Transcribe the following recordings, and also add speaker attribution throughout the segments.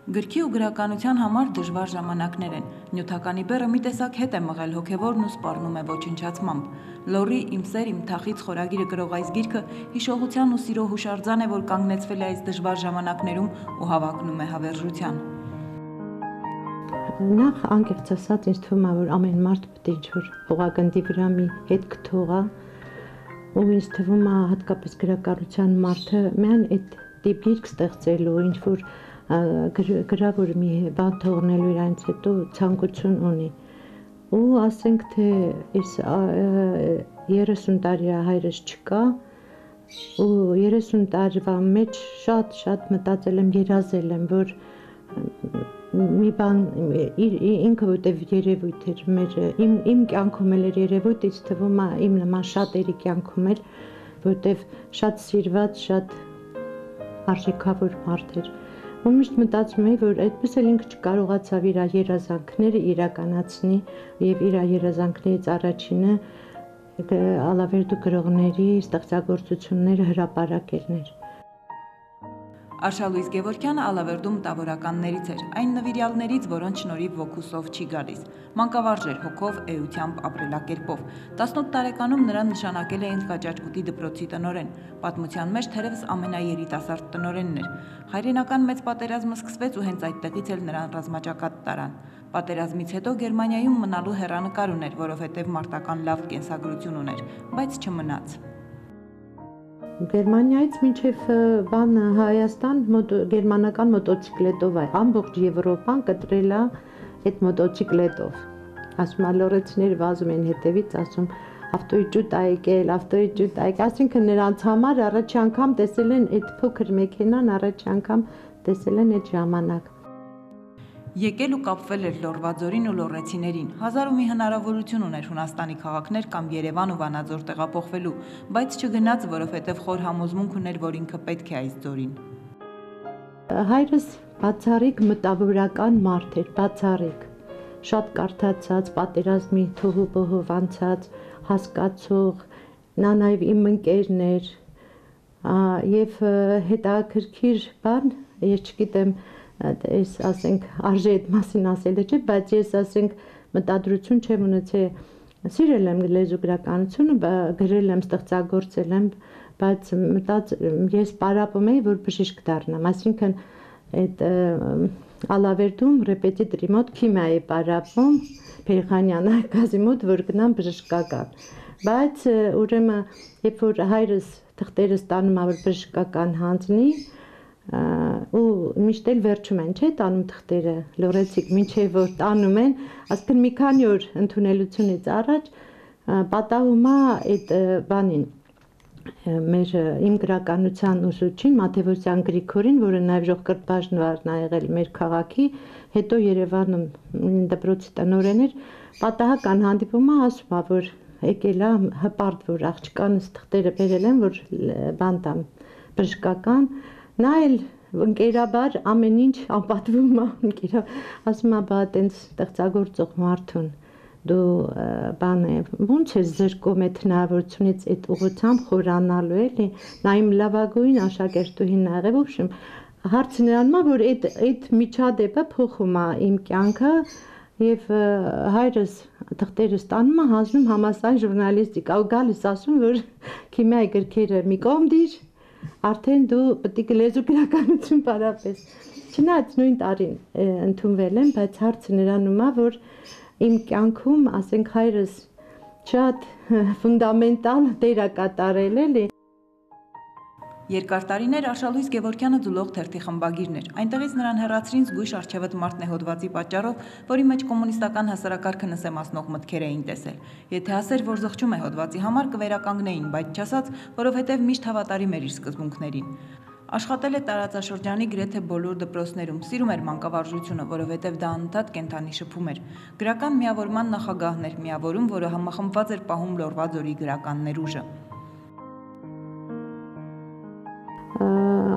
Speaker 1: Գրքի ու գրականության համար դժվար ժամանակներ են։ Նյութականի բեռը մի տեսակ հետ է մղել հոգևորն ու սպառնում է ոչնչացմամբ։ Լորի «Իմ սեր, իմ թախից» խորագիրը կրող այս գիրքը հիշողության ու սիրո հուշարձան է, որ կանգնեցվել է այս դժվար ժամանակներում ու հավակնում է հավերժության։
Speaker 2: Նախ անկեղծ ասած ինձ թվում է, որ ամեն մարդ պետք է ինչ-որ հողագնդի վրա մի հետք թողա, ու ինձ թվում է հատկապես գրականության մարդը միայն այդ տիպ գիրք ստեղծելու, ինչ-որ գրավոր մի բան թողնելու իրանից հետո ցանկություն ունի, ու ասենք թե ես 30 տարի հայրս չկա, ու 30 տարվա մեջ շատ մտածել եմ, երազել եմ, որ մի բան ինքը որտեվ երևույթ էր իմ կյանքում էլ էր երևույթ, ինձ թվում է իմ նման շատերի կյանքում էլ, որտեվ շատ սիրված, շատ արժեքավոր մարդ էր, ու միշտ մտածում էի, որ այդպես էլ ինքը չկարողացավ իր երազանքները իրականացնի, եւ իր երազանքներից առաջինը Ալավերդու գրողների ստեղծագործությունները հրապարակելն էր։
Speaker 1: Արշալույս Գևորգյանը Ալավերդու մտավորականներից էր, այն նվիրյալներից, որոնց շնորհիվ ոգուսով չի գալիս։ Մանկավարժ էր, հոգով, էությամբ, ապրելակերպով։ 18 տարեկանում նրան նշանակել էին Խաչաճկուտի դպրոցի տնօրեն։ Պատմության մեջ թերևս ամենաերիտասարդ տնօրենն էր։ Հայրենական մեծ պատերազմը սկսվեց ու հենց այդտեղից էլ նրան ռազմաճակատ տարան։ Պատերազմից հետո Գերմանիայում մնալու հեռանկար ուներ, որովհետև մարտական լավ կենսագրություն ուներ, բայց չմնաց։
Speaker 2: Գերմանիայից մինչև Հայաստան գերմանական մոտոցիկլետով է, ամբողջ Եվրոպան կտրել է այդ մոտոցիկլետով։ Ասում է լորեցիները վազում են հետևից, ասում ավտոյի ջուտ ա եկել, այսինքն նրանց համար առաջի անգամ տեսել են այդ փոքր մեքենան, առաջի անգամ տեսել են այդ ժամանակ։
Speaker 1: Եկել ու կապվել էր Լորվաձորին ու լոռեցիներին, 1000 ու մի հնարավորություն ուներ Հունաստանի քաղաքներ կամ Երևան ու Վանաձոր տեղափոխվելու, բայց չգնաց, որովհետև խոր համոզմունք ուներ, որ ինքը պետք է այս ձորին։
Speaker 2: Հայրս բացառիկ մտավորական մարդ էր, բացառիկ, շատ կարդացած, պատերազմի թոհուբոհով անցած, հասկացող, նա նաև իմ ընկերն էր, եւ հետաքրքիր բան, ես չգիտեմ, ես ասենք արժե այդ մասին ասելը չէ, բայց ես ասենք մտադրություն չեմ ունեցել, սիրել եմ լեզու գրականությունը, գրել եմ, ստեղծագործել եմ, բայց ես պարապում էի, որ բժիշկ դառնամ, այսինքն այդ Ալավերդում ռեպետիտորի մոտ քիմիայի պարապում, Փերխանյան արկազի մոտ, որ գնամ բժշկական, բայց ուրեմն երբ որ հայրս թղթերս տանում ա, որ բժշկական հանձնի, ու միշտ էլ վերջում են, չէ՞ տանում թղթերը, լորեցիկ, մինչև որ տանում են, ասկն մի քանի օր ընդունելությունից առաջ պատահում է այդ բանին, իմ գրականության ուսուցչին Մաթևոսյան Գրիգորին, որը նաև ժողկրթ բաժնվարն ա եղել մեր քաղաքի, հետո Երևանում դպրոցի տնօրեն էր, պատահական հանդիպում ա, ասում ա, որ եկել ա հպարտ, որ աղջկանս թղթերը բերել են, որ բան տամ բժշկական, նա էլ ընկերաբար ամեն ինչ անպատվում ա, ասում ա, բա տենց ստեղծագործող մարդուն դու բան է, ոնց ես զրկում այդ հնարավորությունից այդ ուղղությամբ խորանալու էլի, նա իմ լավագույն աշակերտուհին ա եղել, ոբշեմ, հարցը նրանում ա, որ այդ միջադեպը փոխում ա իմ կյանքը եւ հայրս թղթերս տանում ա, հանձնում համալսարան ժուրնալիստիկա, ու գալիս ասում, որ քիմիայի գրքերը մի կողմ դիր, արդեն դու պետք է լեզու գրականություն պարապես, չնայած նույն տարին ընդունվել եմ, բայց հարցը նրանում ա, որ իմ կյանքում, ասենք հայրս շատ ֆունդամենտալ դեր ա կատարել էլի։
Speaker 1: Երկար տարիներ Արշալույս Գևորգյանը Ձուլող թերթի խմբագիրն էր, այնտեղից նրան հեռացրին զգույշ առջևդ մարդն է հոդվածի պատճառով, որի մեջ կոմունիստական հասարակարգը նսեմացնող մտքեր էին տեսել։ Եթե ասեր, որ զղջում է հոդվածի համար, կվերականգնեին, բայց չասաց, որովհետև միշտ հավատարիմ էր իր սկզբունքներին։ Աշխատել է տարածաշրջանի գրեթե բոլոր դպրոցներում, սիրում էր մանկավարժությունը, որովհետև դա անընդհատ կենդանի շփում էր։ Գրական միավորման նախագահն էր, միավորում, որը համախմբված էր պահում Լորվաձորի գրական ներուժը։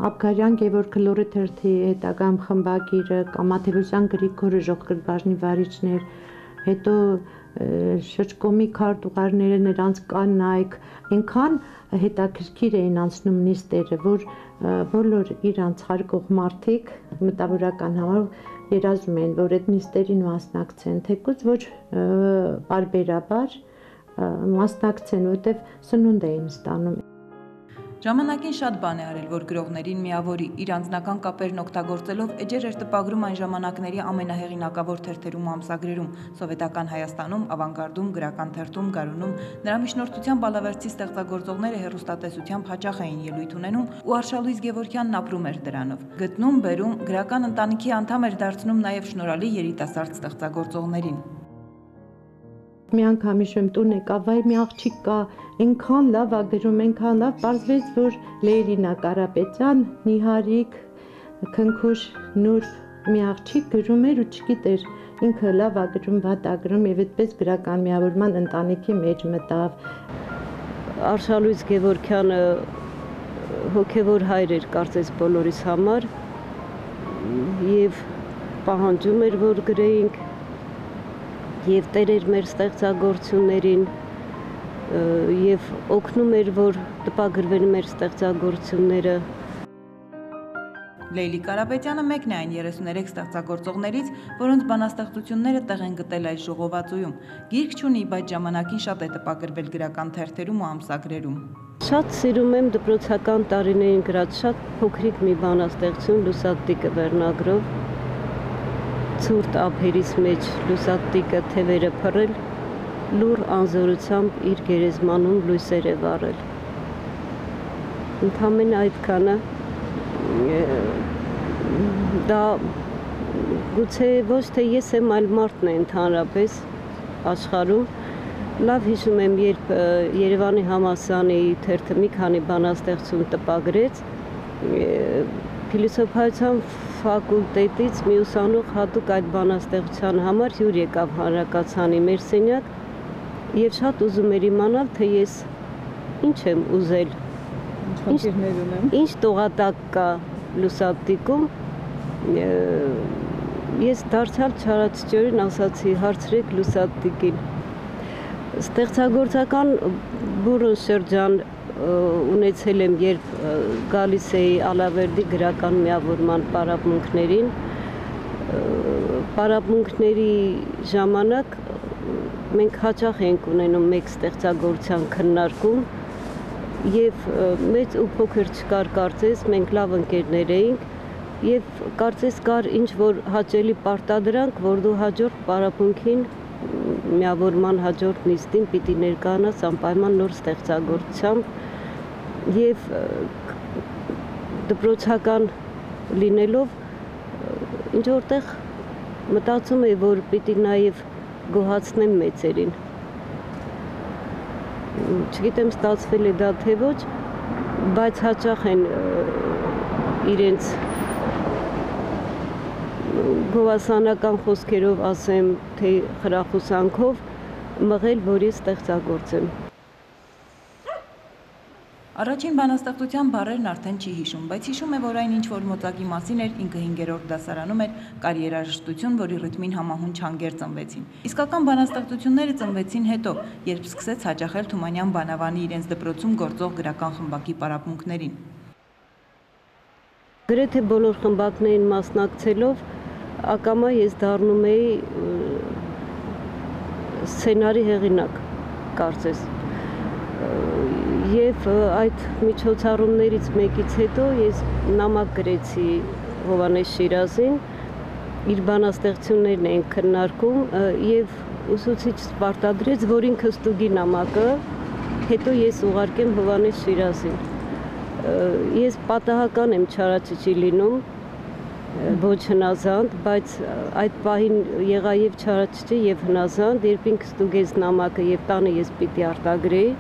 Speaker 2: Աբգարյան Գևորգը լորի թերթի հետագամ խմբագիրը, կամ Մաթևոսյան Գրիգորը ժողկրթ բաժնի վարիչն էր, հետո շրջկոմի քարտուղարները, նրանց կանայք, այնքան հետաքրքիր էին անցնում նիստերը, որ բոլոր իրանց հարգող մարդիկ մտավորական համար երազում են, որ այդ նիստերին մասնակցեն, թեկուզ որ պարբերաբար մասնակցեն, որտեղ սնունդ էին ստանում։
Speaker 1: Ժամանակին շատ բան է արել, որ գրողներին միավորի, իր անձնական կապերն օգտագործելով էջեր էր տպագրում այն ժամանակների ամենահեղինակավոր թերթերում ու ամսագրերում՝ Սովետական Հայաստանում, Ավանգարդում, Գրական թերթում, Գարունում։ Նրա միջնորդությամբ Ալավերդի ստեղծագործողները հեռուստատեսությամբ հաճախ էին ելույթ ունենում ու Արշալույս Գևորգյանն ապրում էր դրանով։ Գտնում, բերում, գրական ընտանիքի անդամ էր դարձնում նաև շնորհալի երիտասարդ ստեղծագործողներին։
Speaker 2: Մի անգամ հիշում տուն եկավ, վայ մի աղջիկ կա, այնքան լավ ա գրում, այնքան լավ, պարզվեց, որ Լեյլինա Կարապետյան, Նիհարիկ, Քնքուշ, Նուրբ մի աղջիկ գրում էր ու չգիտեր, ինքը լավ ա գրում, վատ ա գրում եւ այդպես գրական միավորման ընտանիքի մեջ մտավ։
Speaker 3: Արշալույս Գևորգյանը հոգևոր հայր էր կարծես բոլորիս համար եւ պահանջում էր, որ գրեինք եւ տերեր մեր ստեղծագործություններին եւ օգնում էր, որ տպագրվեն մեր ստեղծագործությունները։
Speaker 1: Լեյլի Կարապետյանը մեկն է այն 33 ստեղծագործողներից, որոնց բանաստեղծությունները տեղ են գտել այս ժողովածուում։ Գիրք չունի, բայց ժամանակին շատ է տպագրվել գրական թերթերում ու ամսագրերում։
Speaker 3: Շատ սիրում եմ դպրոցական տարիներին գրած շատ փոքրիկ մի բանաստեղծություն Լուսատիկը վերնագրով։ Ցուրտ ափերից մեջ լուսատիկը թևերը փռել, լուր անզորությամբ իր գերեզմանում լույսեր է վառել։ Ընդամենը այդքանը դա գուցե ոչ թե ես եմ, այլ մարդն է ընդհանրապես աշխարհում։ Լավ հիշում եմ, երբ Երևանի համալսարանի թերթը մի քանի բանաստեղծություն տպագրեց, Փիլիսոփայության ֆակուլտետից մի ուսանող հատուկ այդ բանաստեղծության համար հյուր եկավ հանրակացանի մեր սենյակ եւ շատ ուզում էր իմանալ, թե ես ինչ եմ ուզել, ինչ տողատակ կա Լուսատիկում։ Ես դարձյալ չարաչճորեն ասացի՝ հարցրեք Լուսատիկին։ Ստեղծագործական բուռն շրջան ունեցել եմ, երբ գալիս էի Ալավերդի գրական միավորման պարապմունքներին։ Պարապմունքների ժամանակ մենք հաճախ ենք ունենում մեկ ստեղծագործության քննարկում եւ մեծ ու փոքր չկար կարծես, մենք լավ ընկերներ էինք եւ կարծես կար ինչ որ հաճելի պարտադրանք, որ դու հաջորդ պարապմունքին միավորման հաջորդ նիստին պիտի ներկայանաս անպայման նոր ստեղծագործությամբ եւ դպրոցական լինելով ինչ որտեղ մտածում եմ, որ պիտի նաեւ գոհացնեմ մեծերին։ Չգիտեմ ստացվել է դա թե ոչ, բայց հաճախ են իրենց գովասանական խոսքերով ասեմ, թե խրախուսանքով մղել, որ ես ստեղծագործեմ։
Speaker 1: Առաջին բանաստեղծության բառերն արդեն չի հիշում, բայց հիշում է, որ այն ինչ որ մոծակի մասին էր, ինքը 5-րդ դասարանում էր, կար երաժշտություն, որի ռիթմին համահունչ հանգեր ծնվեցին։ Իսկական բանաստեղծությունները ծնվեցին հետո, երբ սկսեց հաճախել Թումանյան բանավանի իրենց դպրոցում գործող գրական խմբակի պարապմունքներին։
Speaker 3: Գրեթե բոլոր խմբակներին մասնակցելով ակամա ես դառնում էի սցենարի հեղինակ, կարծես։ Եվ այդ միջոցառումներից մեկից հետո ես նամակ գրեցի Հովհաննես Շիրազին, իր բանաստեղծություններն էին քննարկում եւ ուսուցիչս պարտադրեց, որ ինքը ստուգի նամակը, հետո ես ուղարկեմ Հովհաննես Շիրազին։ Ես պատահական եմ չարաճճի լինում, ոչ հնազանդ, բայց այդ պահին եղա եւ չարաճճի եւ հնազանդ, երբ ինքը ստուգեց նամակը եւ տանը ես պիտի արտագրեի,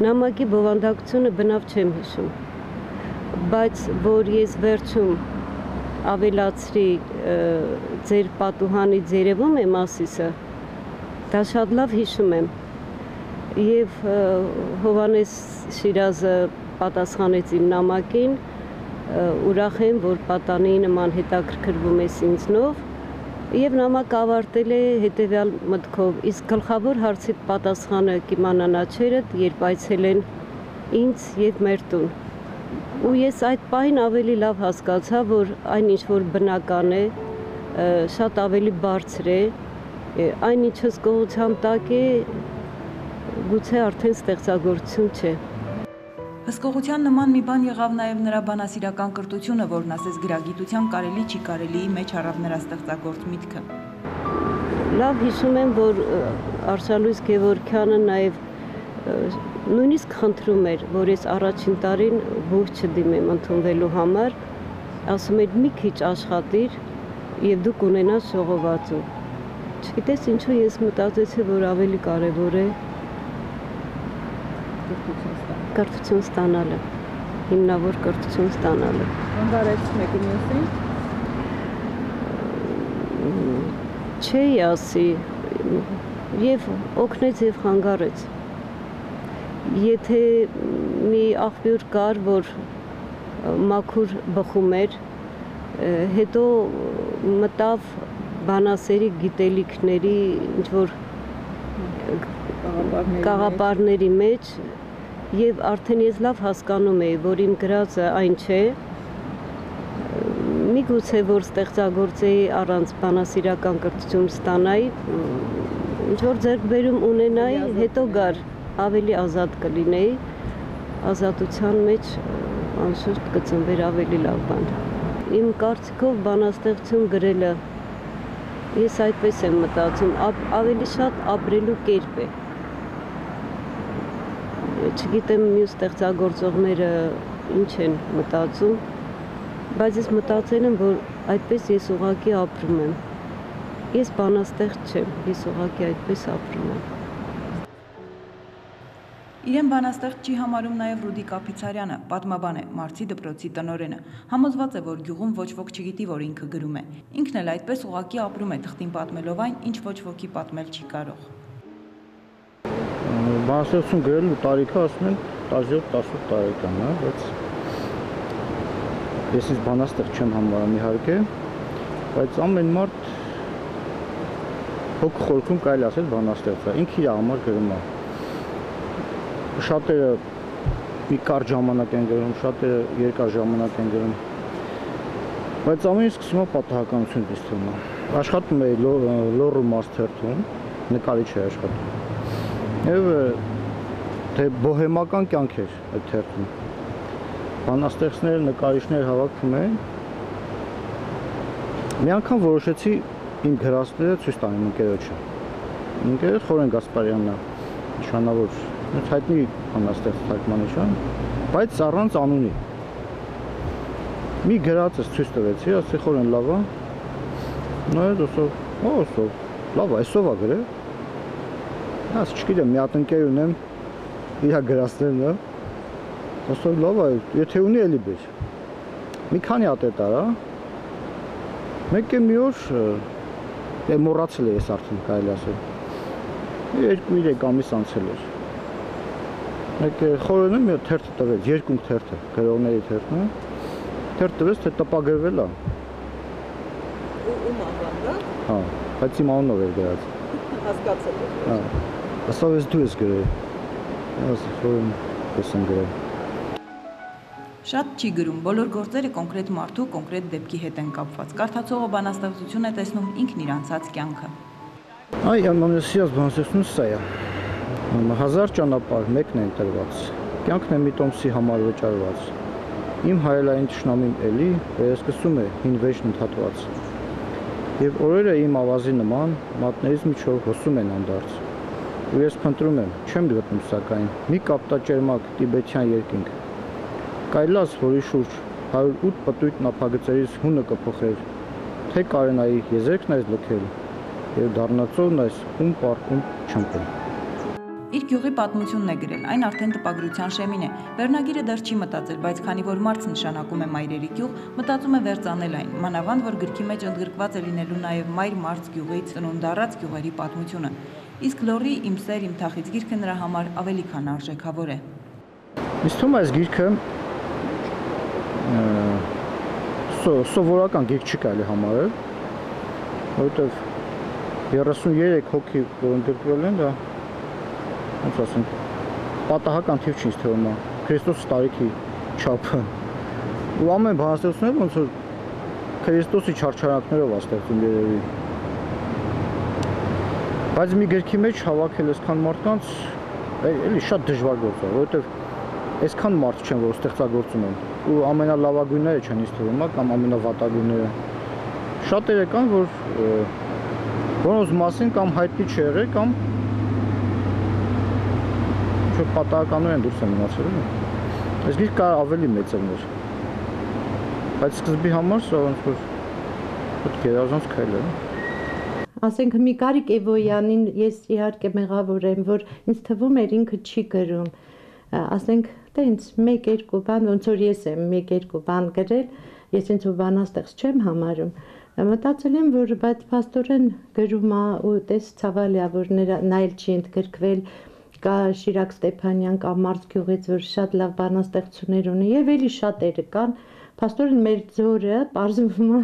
Speaker 3: նամակի բովանդակությունը բնավ չեմ հիշում, բայց որ ես վերջում ավելացրի ձեր պատուհանի ձերևում է Մասիսը, դա շատ լավ հիշում եմ եւ Հովհաննես Շիրազը պատասխանեց իմ նամակին, ուրախ եմ, որ պատանի նման հետաքրքրվում ես ինձնով Եվ նամակ ավարտել է հետևյալ մտքով, իսկ գլխավոր հարցի պատասխանը կիմանան աչերդ, երբ այցելեն ինձ եւ մեր տուն։ Ու ես այդ պահին ավելի լավ հասկացա, որ այն ինչ որ բնական է, շատ ավելի բարձր է, այն ինչը հսկողության տակ է, գուցե արդեն ստեղծագործություն չէ։
Speaker 1: Հսկողության նման մի բան եղավ նաև նրա բանասիրական կրթությունը, որն ասես գրագիտության կարելի չի կարելիի մեջ առավ նրա ստեղծագործ միտքը։
Speaker 3: Լավ հիշում եմ, որ Արշալույս Գևորգյանը նաև նույնիսկ խնդրում էր, որ ես առաջին տարին բուհ չդիմեմ ընդունվելու համար, ասում էր մի քիչ աշխատիր եւ դու կունենաս ժողովածու։ Չգիտես ինչու ես մտածեցի, որ ավելի կարեւոր է կրթություն ստանալը, հիմնավոր կրթություն ստանալը։
Speaker 1: Անգարեց մեկի մյուսին։
Speaker 3: Չէի ասի, եւ օգնեց եւ խանգարեց։ Եթե մի աղբյուր կար, որ մաքուր բխում էր, հետո մտավ բանասերի գիտելիքների ինչ-որ կաղապարների մեջ, եւ արդեն ես լավ հասկանում էի, որ իմ գրածը այն չէ, միգուցե որ ստեղծագործեի առանց բանասիրական կրթություն ստանայի, ինչ որ ձեռքբերում ունենայի, հետո գար ավելի ազատ կլինեի, ազատության մեջ անշուշտ կծնվեր ավելի լավ բան։ Իմ կարծիքով բանաստեղծություն գրելը, ես այդպես եմ մտածում, ավելի շատ ապրելու կերպ է։ Չգիտեմ մյուս ստեղծագործողները ինչ են մտածում, բայց ես մտածել եմ, որ այդպես ես ուղղակի ապրում եմ։ Ես բանաստեղծ չեմ, ես ուղղակի այդպես ապրում եմ։
Speaker 1: Իրեն բանաստեղծ չի համարում նաև Ռուդիկ Ափիցարյանը, պատմաբան է, Մարցի դպրոցի տնօրենը։ Համոզված է, որ գյուղում ոչ ոք չգիտի, որ ինքը գրում է։ Ինքն էլ այդպես ուղղակի ապրում է, թղթին պատմելով այն, ինչ ոչ ոքի պատմել չի կարող։
Speaker 4: Բանաստեղծություն գրելու տարիքը ասում են 17-18 տարեկան, բայց ես ինձ բանաստեղծ չեմ համարում իհարկե, բայց ամեն մարդ հոգու խորքում կարելի ասել բանաստեղծ է, ինքը իր համար գրում է։ Շատերը մի կարճ ժամանակ են գրում, շատերը երկար ժամանակ են գրում, բայց ամեն ինչ սկսում է պատահականություն դից թվում է։ Աշխատում էի Լոռու մասթերթում, նկարիչ էի աշխատում։ Եվ թե բոհեմական կյանք էր այդ թերթում։ Բանաստեղծներ, նկարիչներ հավաքվում էին։ Մի անգամ որոշեցի իմ գրածները ցույց տանեմ ընկերոջը։ Ընկերոջ Խորեն Գասպարյանն է, նշանավոր, հայտնի բանաստեղծ թարգմանիչ, բայց առանց անունի։ Մի գրածս ցույց տվեցի, ասի Խորեն լավ է։ Նայեց ասով, լավ է, այսով է գրել։ Ես չգիտեմ, մի հատ ընկեր ունեմ, իր գրածներն է, ասում լավ է, եթե ունի էլի բեր։ Մի քանի հատ է տարա, մեկ է մի օր, մոռացել է ես արդեն կարելի ասել, 2-3 ամիս անցել էր։ Մեկ է Խորենը մի հատ թերթ տվեց, երկունք թերթը, գրողների թերթն է, թերթ տվեց, թե տպագրվել է։
Speaker 1: Ում անվանդ է։
Speaker 4: Հա, բայց իմ անունով էր գրած։
Speaker 1: Հասկացել եք։
Speaker 4: Հա, ասավ ես դու ես գրել, ասում ես եմ գրել։
Speaker 1: Շատ չի գրում, բոլոր գործերը կոնկրետ մարդու, կոնկրետ դեպքի հետ են կապված։ Կարդացողը բանաստեղծություն է տեսնում ինքն իր անցած կյանքը։
Speaker 4: Այ ամենասիրած բանաստեղծությունը սա է։ 1000 ճանապարհ մեկն է ընտրված։ Կյանքն է մի տոմսի համար վճարված։ Իմ հայելային թշնամին էլի վերսկսում է հին վեճն ընդհատված։ Եվ օրերը իմ ավազի նման մատներից միջով հոսում են անդարձ։ Ու ես փնտրում եմ, չեմ գտնում սակայն, մի կապտաճերմակ տիբեթյան երկինք։ Կայլաս, որի շուրջ 108 պտույտ նափագծերից հունը կփոխեր, թե կարենայի եզերքն այս լքել, և դառնացողն այս պարկում չմպել։
Speaker 1: Իր գյուղի պատմությունն է գրել, այն արդեն տպագրության շեմին է։ Վերնագիրը դեռ չի մտածել, բայց քանի որ մարդ նշանակում է մայրերի գյուղ, մտածում է վերծանել այն, մանավանդ որ գրքի մեջ ընդգրկված է լինելու նաև մայր մարդ գյուղից ծնունդ առած գյուղերի պատմությունը։ Իսկ Լոռի «Իմ սեր, իմ թախից» գիրքը նրա համար ավելի քան արժեքավոր է։
Speaker 4: Ինձ թվում է այս գիրքը սովորական գիրք չի կարելի համարել, որովհետև 33 հոգի, որ ընդգրկվել են, դա ոնց ասեմ, պատահական թիվ չի ինձ թվում, Քրիստոսի տարիքի չափը։ Ու ամեն բանաստեղծությունները ոնց որ Քրիստոսի չարչարանքներով է ստեղծում երևի։ Բայց մի գրքի մեջ հավաքել այսքան մարդկանց էլի շատ դժվար գործ է, որովհետև այսքան մարդ չեն, որ ստեղծագործում են, ու ամենալավագույնները չեն ինձ թվում, կամ ամենավատագույնները։ Շատերը կան, որոնց մասին կամ հայտնի չի եղել, կամ ինչ-որ պատահականորեն դուրս են մնացել։ Այս գիրքը կարող ավելի մեծ էր, բայց սկզբի համար սա ոնց որ պետք է ազանց քայլ է։
Speaker 2: Ասենք Միկարիկ Էվոյանին ես իհարկե մեղավոր եմ, որ ինձ թվում էր ինքը չի գրում, ասենք տենց 1-2 բան, ոնց որ ես եմ 1-2 բան գրել, ես ինձ ու բանաստեղծ չեմ համարում, մտածել եմ, որ բայց փաստորեն գրում է ու տես ցավալի է, որ նա էլ չի ընդգրկվել, կա Շիրակ Ստեփանյան, կա Մարզգյուղից, որ շատ լավ բանաստեղծություններ ունի եւ էլի շատերը կան, փաստորեն մեր ձորը բարձվում է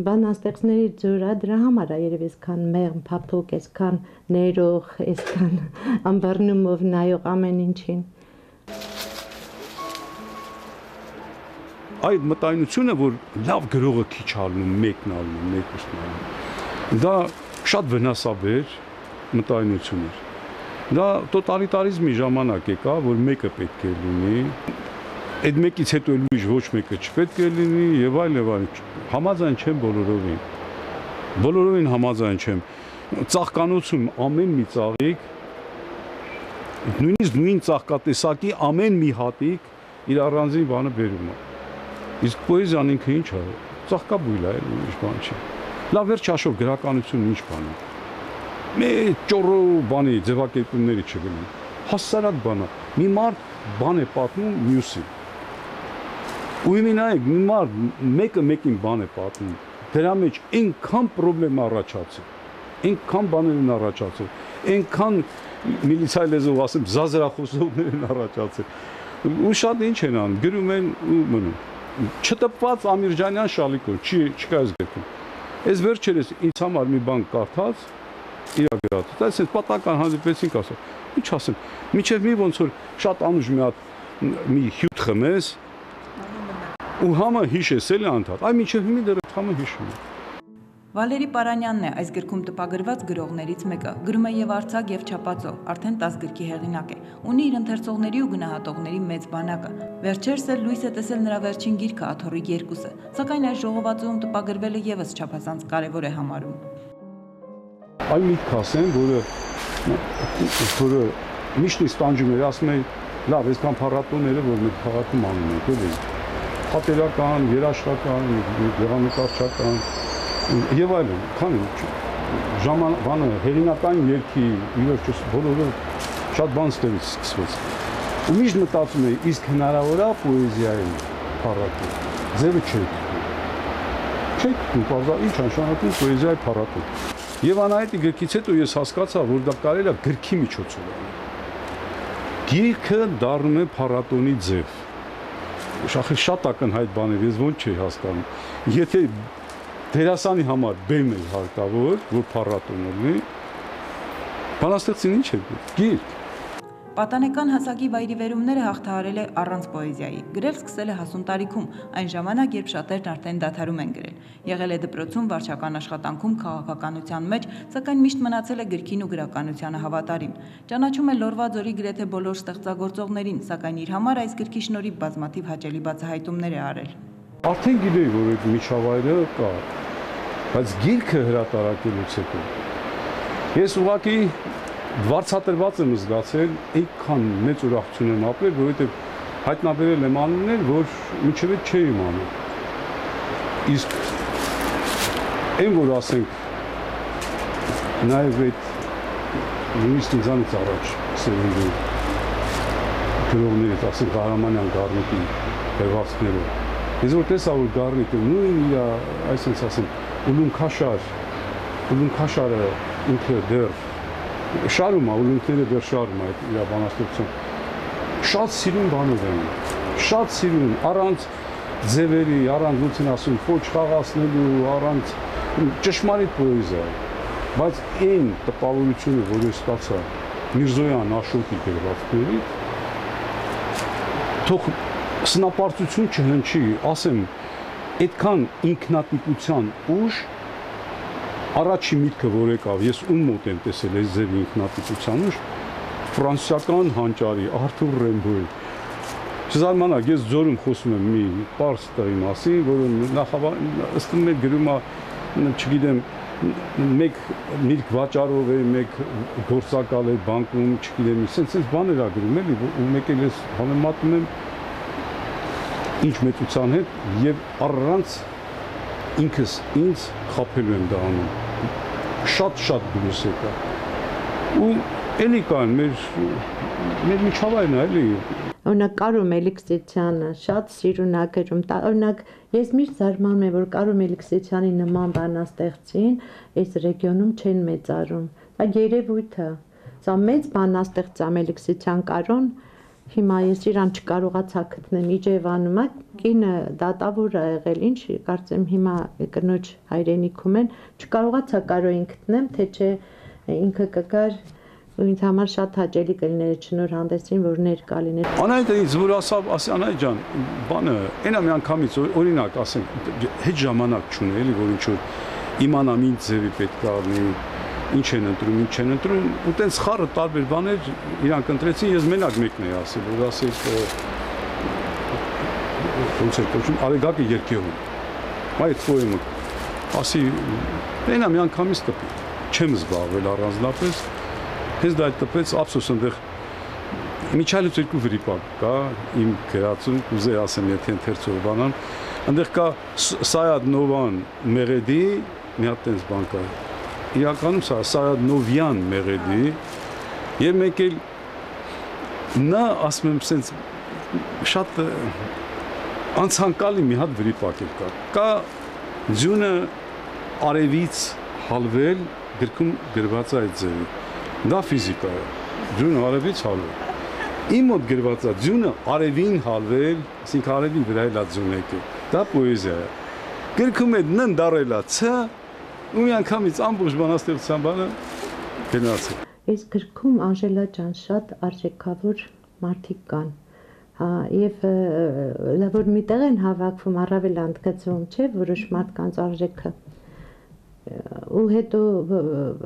Speaker 2: բանաստեղծների ձորը, դրա համար է երևի այսքան մեղմ, փափուկ, այսքան ներող, այսքան անբռնումով նայող ամեն ինչին։
Speaker 5: Այդ մտայնությունը, որ լավ գրողը քիչ ալնում, մեկն ալնում, մեկուսն ալնում, դա շատ վնասաբեր մտայնություն էր։ Դա տոտալիտարիզմի ժամանակ եկա, որ մեկը պետք է լինի, այդ մեկից հետո ուրիշ ոչ մեկը չպետք է լինի եւ այլ, համաձայն չեմ բոլորովին։ Բոլորովին համաձայն չեմ։ Ծաղկանոցում ամեն մի ծաղիկ, նույնիսկ նույն ծաղկատեսակի ամեն մի հատիկ իր առանձին բանը բերում է։ Իսկ պոեզիան ինքը ինչ է, ծաղկաբույլ է, ինչ բան չի։ Լավ վերջ հաշվով գրականությունը ինչ բան է։ Մեծ ճորո բանի ձևակերպումների չգնում։ Հասարակ բան է։ Մի մարդ բան է պատմում մյուսին։ Ու մի նայեք, մի մարդ մեկը մեկին բան է պատմում։ Դրա մեջ այնքան խնդրեմ առաջացել, այնքան բաներ են առաջացել, այնքան միլիցիայի լեզվով ասեմ զազրախոսողներ են առաջացել։ Ու շատ ինչ են անում, գրում են ու մնում։ Չտպված Ամիրջանյան շալիկով, չկա այս գրքում։ Այս վերջերս ինձ համար մի բան կարդաց, իրագրացած, այսպես պատական հանդիպեցինք ասա, ինչ ասեմ, միջև մի ոնց որ շատ անուշ մի հյութ խմես, ու համը հիշես էլի անդադ, այ միջև մի դեռ համը հիշում է։
Speaker 1: Վալերի Պարանյանն է այս գրքում տպագրված գրողներից մեկը, գրում է եւ արձակ եւ չափածո, արդեն 10 գրքի հեղինակ է, ունի իր ընթերցողների ու գնահատողների մեծ բանակը։ Վերջերս էլ լույս է տեսել նրա վերջին գիրքը Աթոռիկ 2-ը, սակայն այս ժողովածուում տպագրվելը եւս չափազանց կարեւոր է համարում։
Speaker 5: Այ միտք ասեմ, որը միշտ ստանջում էր, ասում էր, լավ, այսքան փառատոները, որ մենք քաղաքում անում ենք, էլի, խատերական, երաժշտական, գեղանկարչական եւ այլն, քանի ժամանակ հերինական երգի իվերջս բոլորը շատ բան ստերից սկսվեց։ Ու միշտ մտածում էի, իսկ հնարավոր է պոեզիայի փառատոն։ Ձևը չէ։ Ինչ նշանակում պոեզիայի փառատոն։ Եվ անայտի գրքից հետո ես հասկացա, որ դա կարելի է գրքի միջոցով անել։ Գիրքը դառնում է փառատոնի ձև։ Շատ ակնհայտ բան է, ես ոնց չի հասկանում։ Եթե դերասանի համար բեմ է հարկավոր, որ փառատոն լինի, բանաստեղծին ինչ է գիրք։
Speaker 1: Պատանեկան հասակի վայրիվերումները հաղթահարել է առանց պոեզիայի։ Գրել սկսել է հասուն տարիքում, այն ժամանակ, երբ շատերն արդեն դադարում են գրել։ Եղել է դպրոցում, վարչական աշխատանքում, քաղաքականության մեջ, սակայն միշտ մնացել է գրքին ու գրականությանը հավատարիմ։ Ճանաչում է Լորվա ձորի գրեթե բոլոր ստեղծագործողներին, սակայն իր համար այս գրքի շնորհիվ բազմաթիվ հաճելի բացահայտումներ է արել։
Speaker 5: Արդեն գիտեի, որ այդ միջավայրը կա, բայց գիրքը հրատարակելուց հետո ես ուղղակի վարձատրված եմ զգացել, այնքան մեծ ուրախություն եմ ապրել, որովհետև հայտնաբերել եմ անուններ, որ մինչև այդ չէի իմանում։ Իսկ այն որ ասենք նաև այդ նույնիսկ ինձանից առաջ սերունդի գրողներից, ասենք Ղարամանյան Գառնիկի հեղափոխները։ Ես որ տեսա, որ Գառնիկը նույն իր, այսպես ասեմ, Ուլում Քաշարը ինքը դեռ շարում է, ուլունքները դեռ շարում է իր բանաստեղծություն։ Շատ սիրուն բանով են, շատ սիրուն, առանց ձևերի, առանց ոնց են ասում, փոչ խաղացնելու, առանց ճշմարիտ պոեզիա է, բայց այն տպավորությունը, որ ես ստացա Միրզոյան Աշոտի գրվածքներից, թող սնապարտություն չհնչի, ասեմ, այդքան ինքնատիպության ուժ առաջի միտքը, որ եկավ, ես ում մոտ եմ տեսել այս ձևի ինքնատիպության ուժ, ֆրանսիական հանճարի Արթուր Ռեմբոյի։ Չզարմանաք, ես ձորում խոսում եմ մի պարզ տղի մասին, որը նախաբան ըստ մեր գրում է, չգիտեմ, մեկ միրգ վաճառով է, մեկ գործակալ է բանկում, չգիտեմ, սենց բաներ ա գրում էլի, ու մեկ էլ ես համեմատում եմ ինչ մեծության հետ եւ առանց ինքս ինձ խաբելու եմ դա անում։ Շատ բույս է կա։ Ու էլի կան մեր միջավայրն է էլի։
Speaker 2: Օրինակ Կարո Մելիքսյանը շատ սիրունակերում, օրինակ ես միշտ զարմանում եմ, որ Կարո Մելիքսյանի նման բանաստեղծին այս ռեգիոնում չեն մեծարում։ Դա երևույթ է։ Սա մեծ բանաստեղծ է Մելիքսյան Կարոն, հիմա ես իրան չկարողացա գտնել Իջևանում, կինը դատավոր ա եղել, ինչ կարծեմ հիմա կնոջ հայրենիքում են, չկարողացա Կարոյին գտնեմ, թե չէ ինքը կգար ինձ համար շատ հաճելի կլիներ շնոր հանդեսին, որ ներկա լիներ։
Speaker 5: Անայդ ինձ որ ասա Անայդ ջան, բանը, այնա մի անգամից օրինակ ասենք, հետ ժամանակ չունի, էլի որ ինչ որ իմանամ ինչ ձևի պետք է առնի, ինչ են ընտրում, ինչ չեն ընտրում, ու տենց խառը տարբեր բաներ իրանք ընտրեցին, ես մենակ մեկն էի ասել, որ ասեք ոնց է կոչվում, Արեգակի երկեղում։ Այդ պոեմը ասի, այնա մի անգամից տպի, չեմ զբաղվել առանձնապես, հենց դա տպեց, ափսոս ընդեղ միջալից երկու վրիպակ կա, իմ գրածում, կուզեի ասեմ, եթե ընթերցող բանան, ընդեղ կա Սայադ Նովան Մեղեդի, մի հատ տենց բան կա, իրականում սա Սայադ Նովյան Մեղեդի, եւ մեկ էլ նա, ասում եմ, սենց շատ անցանկալի մի հատ վրիպակ էլ կա ձյունը արևից հալվել, գրքում գրված է այդ ձևի, դա ֆիզիկա է, ձյունը արևից հալվել, իմ մոտ գրված է ձյունը արևին հալվել, ասինքն արևին վրա էլ է ձյուն եկել, դա պոեզիա է, գրքում է նն դարել է ց, ու մի անգամից ամբողջ բանաստեղծության բանը գնացել։
Speaker 2: Այս գրքում Անժելա ջան շատ արժեքավոր մարդիկ կան, եւ որ միտեղ են հավաքվում առավել ընդգծում, չէ, որոշ մարդկանց արժեքը։ Ու հետո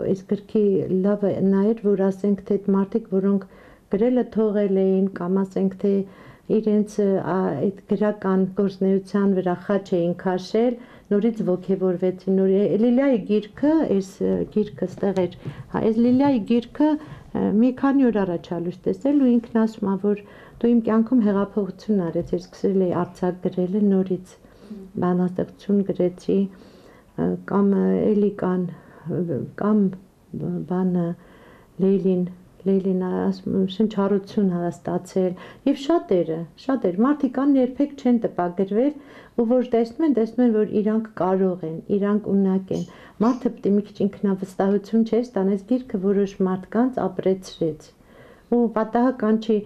Speaker 2: այս գրքի լավը նա էր, որ ասենք թե այդ մարդիկ, որոնք գրելը թողել էին, կամ ասենք թե իրենց այդ գրական գործնեության վրա խաչ էին քաշել, նորից ոգևորվեցին, Լիլիայի գիրքը, այս գիրքը ստեղ էր, այս Լիլիայի գիրքը մի քանի օր առաջ ալուց տեսել ու ինքն ասում է, որ դու իմ կյանքում հեղափոխություն արեց, ես սկսել էի արձակ գրելը նորից, բանաստեղծություն գրեցի, կամ էլի կան, կամ բանը Լեյլին շնչառություն ստացել եւ շատերը մարդիկ կան երբեք չեն տպագրվել ու որ տեսնում են որ իրանք կարող են, իրանք ունակ են, մարդը պետք է մի քիչ ինքնավստահություն չէ ստանես գիրքը որոշ մարդկանց ապրեցրեց ու պատահական չի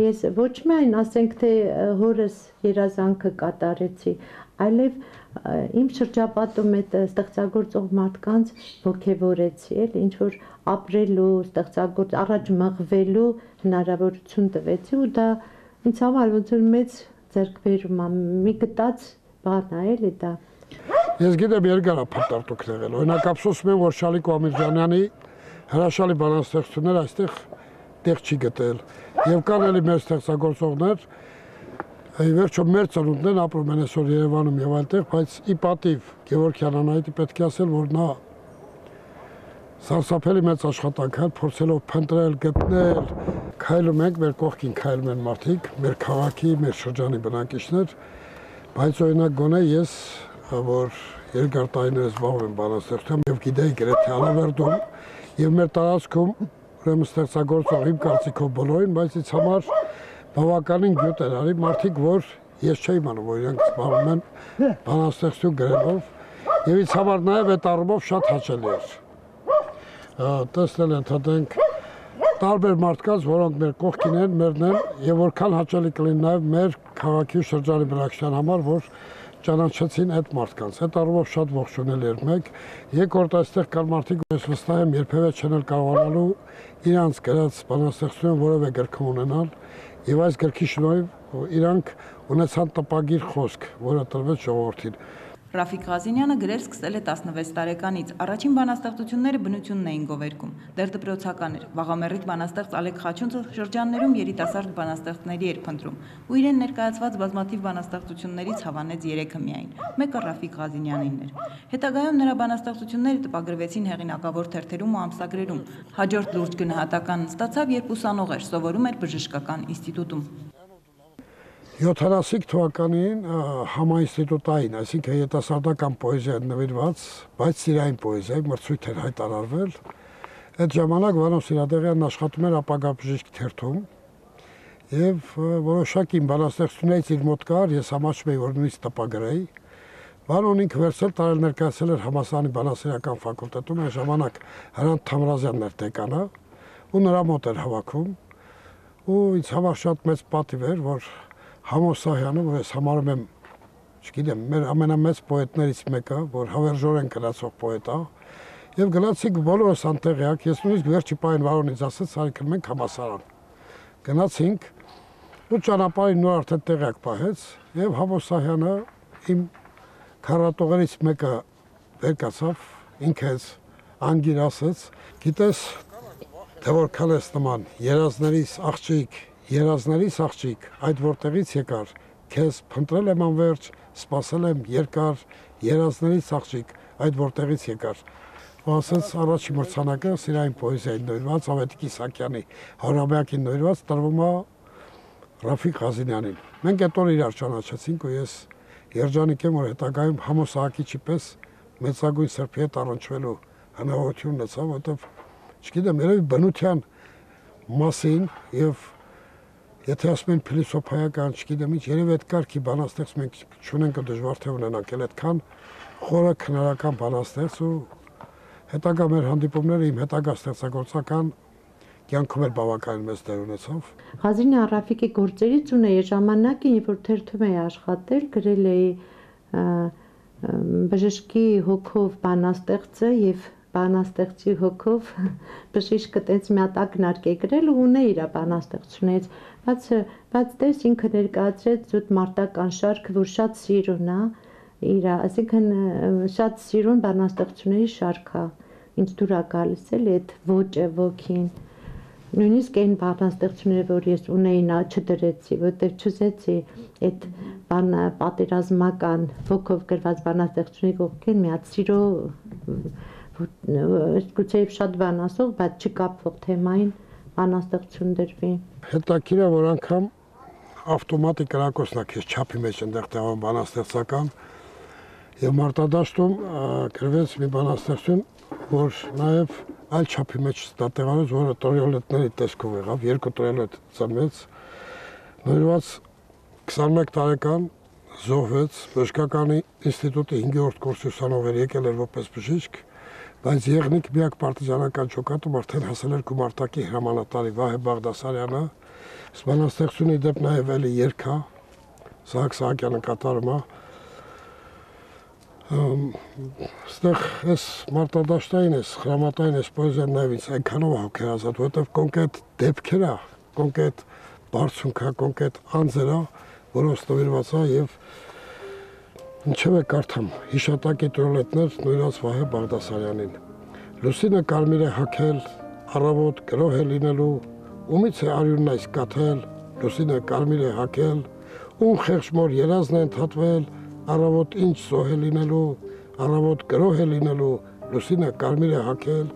Speaker 2: ես ոչ միայն ասենք թե հորս երազանքը կատարեցի այլև իմ շրջապատում այդ ստեղծագործող մարդկանց ոգևորեցի, էլ ինչ որ ապրելու, ստեղծագործ առաջ մղվելու հնարավորություն տվեցի ու դա ինձ համար ոնց որ մեծ ձեռքբերում է, մի գտած բան է, էլի դա։
Speaker 6: Ես գիտեմ երկար փարտարտուք եղել, օրինակ ափսոսում եմ, որ Շալիկ Ամիրջանյանի հրաշալի բանաստեղծությունները այստեղ տեղ չի գտել եւ կան էլի մեր ստեղծագործողներ Վերջո մեր ծնունդն են ապրում են այսօր Երևանում եւ այլտեղ, բայց ի պատիվ Գևորգյան Անահիտի պետք է ասել, որ նա սարսափելի մեծ աշխատանք է փորձելով փնտրել, գտնել, քայլում ենք, մեր կողքին քայլում են մարդիկ, մեր քաղաքի, մեր շրջանի բնակիչներ, բայց օրինակ գոնե ես, որ երկար տարիներ զբաղվում եմ բանաստեղծությամբ եւ գիտեի գրեթե Ալավերդում եւ մեր տարածքում ուրեմն ստեղծագործող իմ կարծիքով բոլորին, բայց ինձ համար բավականին գյուտ էր արի մարդիկ, որ ես չէի իմանում, որ իրենք զբաղվում են բանաստեղծություն գրելով եւ ինձ համար նաեւ այդ առումով շատ հաճելի էր։ Տեսնել ընդհանրենք տարբեր մարդկանց, որոնք մեր կողքին են, մերն են եւ որքան հաճելի կլինի նաեւ մեր քաղաքի շրջանի բնակչության համար, որ ճանաչեցին այդ մարդկանց։ Այդ առումով շատ ողջունել էր մեկ։ Երկրորդ այստեղ կար մարդիկ, ես վստահ եմ, երբևէ չեն կարողանալու իրանց գրած բանաստեղծություն որևէ գրքում ունենալ, եւ այս գրքի շնորհիվ իրանք ունեցան տպագիր խոսք, որը տրվեց ժողովրդին։
Speaker 1: Ռաֆիկ Ղազինյանը գրել սկսել է 16 տարեկանից։ Առաջին բանաստեղծությունները բնությունն էին գովերգում։ Դեռ դպրոցական էր։ Վաղամերիտ բանաստեղծ Ալեք Խաչունցը շրջաններում երիտասարդ բանաստեղծների էր փնտրում, ու իրեն ներկայացված բազմաթիվ բանաստեղծություններից հավանեց 3-ը միայն։ Մեկը Ռաֆիկ Ղազինյանինն էր։ Հետագայում նրա բանաստեղծությունները տպագրվեցին հեղինակավոր թերթերում ու ամսագրերում։ Հաջորդ լուրջ գնահատականն ստացավ, երբ ուսանող էր, սովորում էր բժշկական ինստիտուտում։
Speaker 6: 70 թվականին համաինստիտուտային, այսինքն երիտասարդական պոեզիան նվիրված, բայց սիրային պոեզիայի մրցույթ էր հայտարարվել։ Այդ ժամանակ Վանո Սիրադեղյանն աշխատում էր ապագա բժիշկ թերթում եւ որոշակի բանաստեղծություններից իր մոտ կար, ես համաձայն եմ, որ նույնիսկ տպագրեի։ Վանոն ինքը վերցել տարել ներկայացել էր համալսարանի բանասիրական ֆակուլտետում, այն ժամանակ Հրանտ Թամրազյանն էր դեկանը, ու նրա մոտ էր հավաքում, ու ինձ համար շատ մեծ պատիվ էր, որ Համո Սահյանը, որ ես համարում եմ, չգիտեմ, մեր ամենամեծ պոետներից մեկը, որ հավերժորեն գրացող պոետ է, եւ գնացինք բոլորս անտեղյակ, ես նույնիսկ վերջի պահին Վարոնից ասեց, արի մենք համասարան։ Գնացինք ու ճանապարհին նոր արդեն տեղյակ պահեց, եւ Համո Սահյանը իմ քառատողերից մեկը վեր կացավ, ինքը անգիր ասեց, գիտես, թե որքան ես նման երազներից աղջիկ, այդ որտեղից եկար, քեզ փնտրել եմ անverջ, սպասել եմ երկար, երազներից աղջիկ, այդ որտեղից եկար։ Ու ասեց առաջի մրցանակը սիրային պոեզիային նվիրված, Ավետիք Իսահակյանի 100-ամյակին նվիրված տրվում է Ռաֆիկ Ղազինյանին։ Մենք այդ օրը իրար ճանաչեցինք ու ես երջանիկ եմ, որ հետագայում Համո Սահակիչի պես մեծագույն սրբի հետ առնչվելու հնարավորություն ունեցա, որովհետև չգիտեմ, երևի բնության մասին եւ եթե ասում են փիլիսոփայական, չգիտեմ ինչ, երևի այդ կարգի բանաստեղծ մենք չունենք, դժվար թե ունենանք, այդքան խորը քնարական բանաստեղծ ու հետագա մեր հանդիպումները իմ հետագա ստեղծագործական կյանքում էլ բավականին մեծ դեր ունեցավ։
Speaker 2: Ղազինյան Ռաֆիկի գործերից ունեի ժամանակին, երբ որ թերթում էի աշխատել, գրել էի բժշկի հոգով բանաստեղծը եւ բանաստեղծի հոգով բժիշկը տենց մի հատ ակնարկ է գրել ու ունե իր բանաստեղծությունից, բայց դες ինքը ներկայացրեց զուտ մարտական շարք, որ շատ սիրուն է իր, այսինքն շատ սիրուն բանաստեղծությունների շարք է, ինձ դուր է գալիս էլ այդ ոճը, ոգին, նույնիսկ այն բանաստեղծությունները, որ ես ունեի, նա չդրեցի, որտեղ չուզեցի այդ պատերազմական ոգով գրված բանաստեղծությունների կողքին մի հատ սիրո գուցե շատ բան ասող, բայց չկապվող թեմային բանաստեղծություն դրվի։
Speaker 6: Հետաքրքիր է, որ անգամ ավտոմատիկ կրակոցն է քեզ չափի մեջ այնտեղ տեղում բանաստեղծական եւ մարտադաշտում գրվեց մի բանաստեղծություն, որ նաեւ այլ չափի մեջ ստեղծված, որը տրիոլետների տեսքով եղավ, երկու տրիոլետ ծնվեց, նորված 21 տարեկան զոհվեց, բժշկականի ինստիտուտի 5-րդ կուրսի ուսանող էր, եկել էր որպես բժիշկ, բայց եղնիկ միակ պարտիզանական ջոկատում արդեն հասել էր գումարտակի հրամանատարի Վահե Բաղդասարյանը, բանաստեղծությունի դեպ նաև էլի երգա, Սահակ Սահակյանը կատարում է, ստեղ ես մարտադաշտային ես, հրամանատարին ես պոեզիան նաև ինձ այնքանով հոգեազատ, որովհետև կոնկրետ դեպքեր է, կոնկրետ բարձունք է, կոնկրետ անձեր է, որոնց նվիրված է եւ ինչև է կարդամ հիշատակի տրոլետներ նույնած Վահե Բաղդասարյանին։ Լուսինը կարմիր է հագել, առավոտ գրոհ է լինելու, ումից է արյունն այս կաթել, լուսինը կարմիր է հագել, ում խեղճմոր երազն է ընդհատվել, առավոտ ինչ զոհ է լինելու, առավոտ գրոհ է լինելու, լուսինը կարմիր է հագել,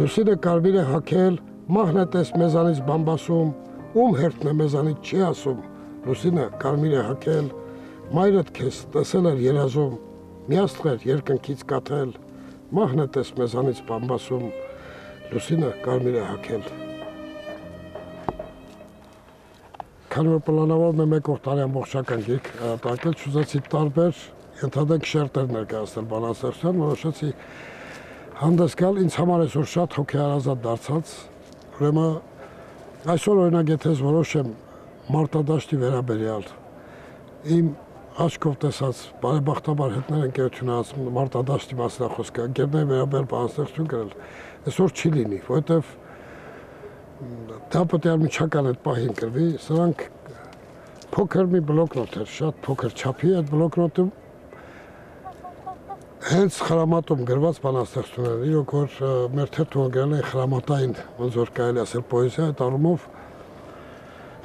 Speaker 6: լուսինը կարմիր է հագել, մահն է տես մեզանից բամբասում, ում հերթն է մեզանից չի ասում, լուսինը կարմիր է հագել, մայրդ քեզ տեսել էր երազում, միաստղեր երկնքից կաթել, մահն է տես մեզանից բամբասում, լուսինը կարմիր է հագել։ Քանի որ պլանավորում եմ մեկ օր տարի ամբողջական գիրք տակել, չուզեցի տարբեր ընդհանրեք շերտեր ներկայացնել բանաստեղծության, որոշեցի հանդես գալ, ինձ համար այսօր շատ հոգեհարազատ դարձած, ուրեմն այսօր օրինակ եթե որոշեմ մարտադաշտի վերաբերյալ, իմ Աչքով տեսած բարեբախտաբար հետներ ընկերությունից մարտադաշտի մասին է խոսքը, ընկերների վերաբերյալ բանաստեղծություն գրել, այսօր չի լինի, որովհետև դա պետք է միջական այդ պահին գրվի, սրանք փոքր մի բլոկնոտ էր, շատ փոքր չափի այդ բլոկնոտում հենց խրամատում գրված բանաստեղծություններ, իրոք որ մեր թերթում գրել են խրամատային, ոնց որ կարելի ասել պոեզիա, այդ առումով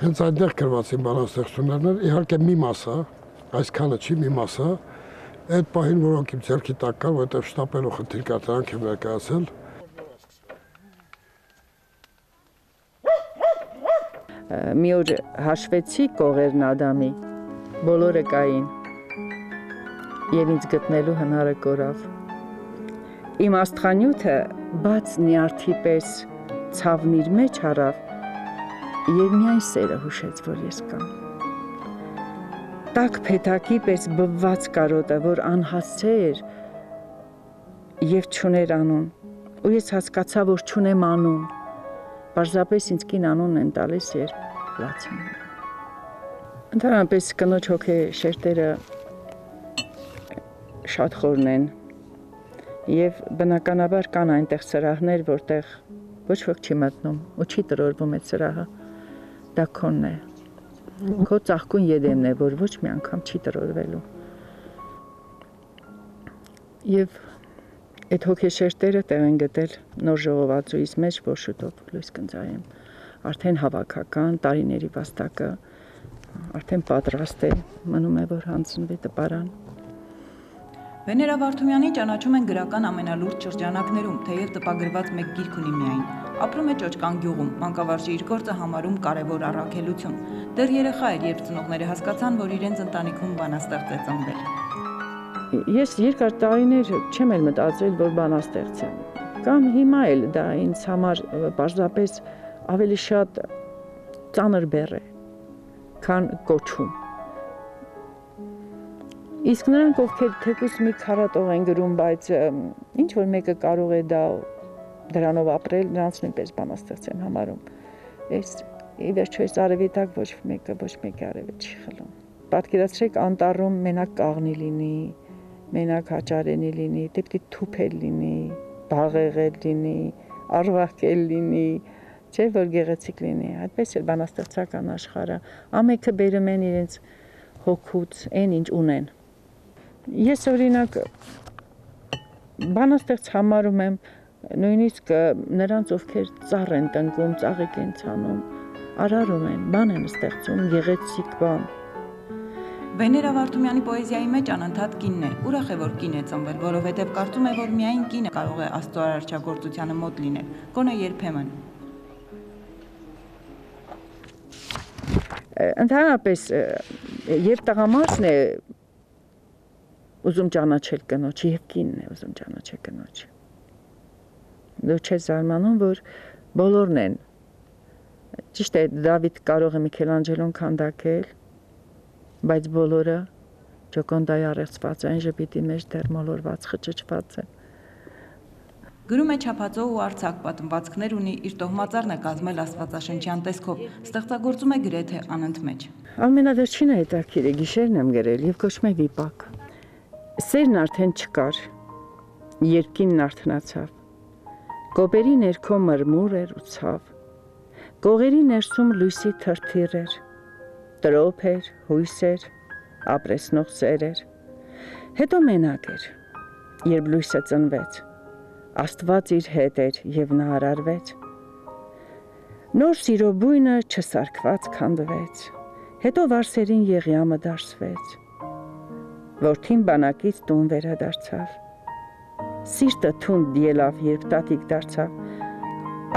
Speaker 6: հենց այնտեղ գրված են բանաստեղծություններն, իհարկե մի մասը, այսքանը չի մի մասը, այդ պահին որոնք իմ ձեռքի տակ կար, որովհետև շտապելու խնդիր կար, դրանք եմ ներկայացել։
Speaker 7: Մի օր հաշվեցի կողերն Ադամի, բոլորը կային, և ինձ գտնելու հնարը կորավ։ Իմ աստղանյութը բաց նյարդի պես ցավն իր մեջ առավ, և միայն սերը հուշեց, որ ես կամ։ Տաք փեթակի պես բվված կարոտը, որ անհասցե էր և չուներ անուն, ու ես հասկացա, որ չունեմ անուն, պարզապես ինձ կին անունն են տալիս, երբ լացում եմ։ Ընդհանրապես կնոջ հոգե շերտերը շատ խորն են, և բնականաբար կան այնտեղ սրահներ, որտեղ ոչ ոք չի մտնում ու չի տրորվում այդ սրահը, դա քոնն է, քո ծաղկուն եդեմն է, որ ոչ մի անգամ չի տրորվելու։ Եվ այդ հոգեշերտերը տեղ են գտել նոր ժողովածուիս մեջ, որ շուտով լույս կընծայեմ, արդեն հավաքական, տարիների վաստակը, արդեն պատրաստ է, մնում է, որ հանձնվի տպարան։
Speaker 1: Վեներա Վարդումյանին ճանաչում են գրական ամենալուրջ շրջանակներում, թեև տպագրված մեկ գիրք ունի միայն։ Ապրում է Ճոճկան գյուղում, մանկավարժի իր գործը համարում կարևոր առաքելություն։ Դեռ երեխա էր, երբ ծնողները հասկացան, որ իրենց ընտանիքում բանաստեղծ է ծնվել։
Speaker 7: Ես երկար տարիներ չեմ էլ մտածել, որ բանաստեղծ եմ, կամ հիմա էլ դա ինձ համար պարզապես ավելի շատ ծանր բեռ է, քան կոչում։ Իսկ նրանք, ովքեր թեկուզ մի քառատող են գրում, բայց ինչ որ մեկը կարող է դրանով ապրել, նրանց նույնպես բանաստեղծ եմ համարում։ Այս ի վերջո այս արևի տակ ոչ մեկի արևը չի խլում։ Պատկերացրեք անտառում մենակ կաղնի լինի, մենակ հաճարենի լինի, դեպի թուփել լինի, բաղեղել լինի, արվակել լինի, չէ՞ որ գեղեցիկ լինի։ Այդպես էլ բանաստեղծական աշխարհը ամենքը բերում են իրենց հոգուց, այն ինչ ունեն։ Ես օրինակ բանաստեղծ համարում եմ նույնիսկ նրանց, ովքեր ծառ են տնկում, ծաղիկ են ցանում, արարում են, բան են ստեղծում, գեղեցիկ բան։
Speaker 1: Վեներա Վարդումյանի պոեզիայի մեջ անընդհատ կինն է, ուրախ է, որ կին է ծնվել, որովհետև կարծում է, որ միայն կինը կարող է Աստծո արարչագործությանը մոտ լինել, գոնե երբեմն։
Speaker 7: Ընդհանրապես, երբ տղամարդն է ուզում ճանաչել կնոջը, և կինն է ուզում ճանաչել կնոջը։ Դու չես զարմանում, որ բոլորն են։ Ճիշտ է, Դավիթ կարող է Միքելանջելոն քանդակել, բայց բոլորը Ջոկոնդայի առեղծված են, ժպիտի մեջ դեռ մոլորված, խճճված են։
Speaker 1: Գրում է չափածո ու արձակ, պատմվածքներ ունի, իր տոհմածառն է կազմել աստվածաշնչյան տեսքով, ստեղծագործում է գրեթե անընդմեջ։
Speaker 7: Ամենավերջինը հետաքրքիր է, գիշերն եմ գրել և կոչվում է վիպակ։ Սերն արդեն չկար, երբ կինն արթնացավ։ Կոպերի ներքո մրմուր էր ու ցավ, կողերի ներսում լույսի թրթիռ էր, տրոփ էր, հույս էր, ապրեսնող սեր էր։ Հետո մենակ էր, երբ լույսը ծնվեց, Աստված իր հետ էր և նա արարվեց։ Նոր սիրո բույնը չսարքված քանդվեց, հետո վարսերին եղյամը դարսվեց, որդին բանակից տուն վերադարձավ, սիրտը թունդ ելավ, երբ տատիկ դարձավ,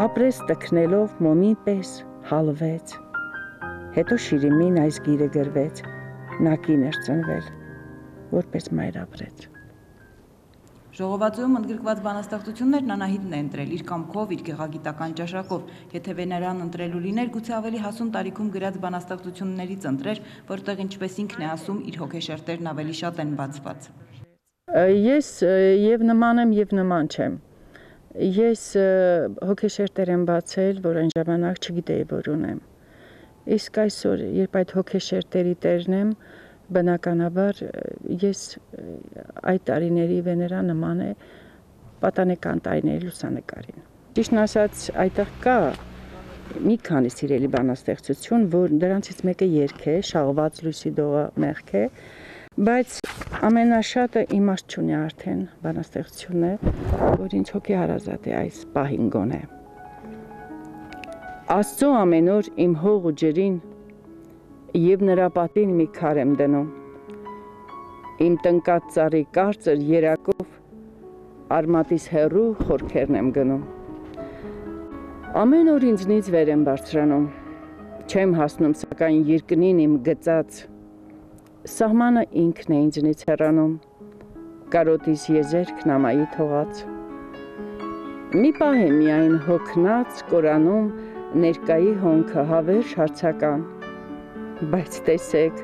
Speaker 7: ապրես տքնելով մոմի պես հալվեց, հետո Շիրիմին այս գիրը գրվեց, նա կին էր ծնվել, որպես մայր ապրեց։
Speaker 1: Ժողովածուում ընդգրկված բանաստեղծություններն Անահիտն է ընտրել իր կամքով, իր գեղագիտական ճաշակով, եթե Վեներան ընտրելու լիներ, գուցե ավելի հասուն տարիքում գրած բանաստեղծություններից ընտրեր, որտեղ ինչպես ինքն է ասում, իր հոգեշերտերն ավելի շատ են բացված։
Speaker 7: Ես և նման եմ, և նման չեմ։ Ես հոգեշերտեր եմ բացել, որ այն ժամանակ չգիտեի, որ ունեմ։ Իսկ այսօր, երբ այդ հոգեշերտերի տերն եմ, բնականաբար ես այդ տարիների Վեներա նման է պատանեկան տարիների լուսանկարին։ Ճիշտն ասած, այդտեղ կա մի քանի սիրելի բանաստեղծություն, որ դրանցից մեկը երգ է, շաղված լույսի դողը մեղք է, բայց ամենաշատը իմաստ չունի արդեն բանաստեղծությունն է, որ ինձ հոգի հարազատ է այս պահին գոնե։ Աստծո ամեն օր իմ հող ու ջրին եւ նրա պատին մի քար եմ դնում։ Իմ տնկած ծառի կարծր երակով արմատիս հեռու խորքերն եմ գնում։ Ամեն օր ինձնից վեր եմ բարձրանում, չեմ հասնում սակայն երկնին իմ գծած, սահմանը ինքն է ինձնից հեռանում, կարոտիս եզերքն ամայի թողած։ Մի պահ է միայն հոգնած կորանում ներկայի հոնքը հավերժ հարցական, բայց տեսեք,